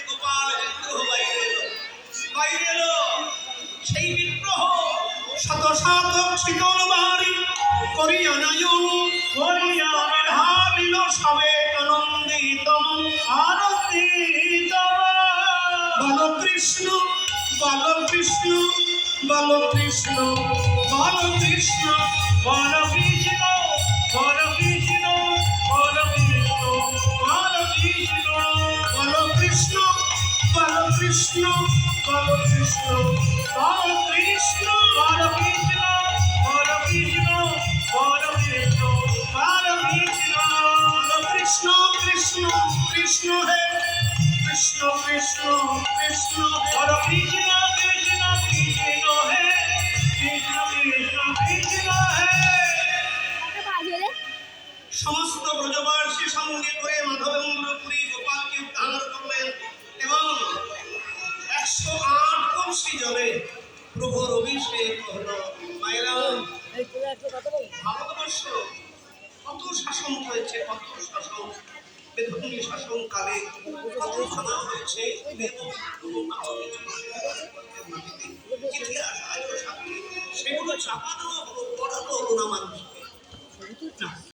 গোপাল বিগ্রহ বাইরে এলো সেই বিগ্রহ শত শত শীতল বাড়ি করিয়া নয়ন করিয়া ভাবিল সবে আনন্দিত আনন্দিত বল কৃষ্ণ বল কৃষ্ণ বল কৃষ্ণ বল কৃষ্ণ বল কৃষ্ণ বল কৃষ্ণ বল কৃষ্ণ বল কৃষ্ণ বল কৃষ্ণ বল কৃষ্ণ বল কৃষ্ণ বল কৃষ্ণ বল কৃষ্ণ বল কৃষ্ণ বল কৃষ্ণ বল কৃষ্ণ বল কৃষ্ণ কৃষ্ণ কৃষ্ণ হে কৃষ্ণ কৃষ্ণ কৃষ্ণ বল কৃষ্ণ কৃষ্ণ কৃষ্ণ হে কৃষ্ণ কৃষ্ণ কৃষ্ণ হে সমস্ত ব্রজবাসী সঙ্গে করে মাধবেন্দ্রপুরী গোপালকে উদ্ধার করলেন এবং 108 কলসি জলে প্রভুর অভিষেক হলো। ভারতবর্ষ কত শাসন হয়েছে, কত শাসন বেদনী শাসন কালে কত খানা হয়েছে, সেগুলো চাপা দেওয়া হলো, পড়ানো হলো না মানুষ।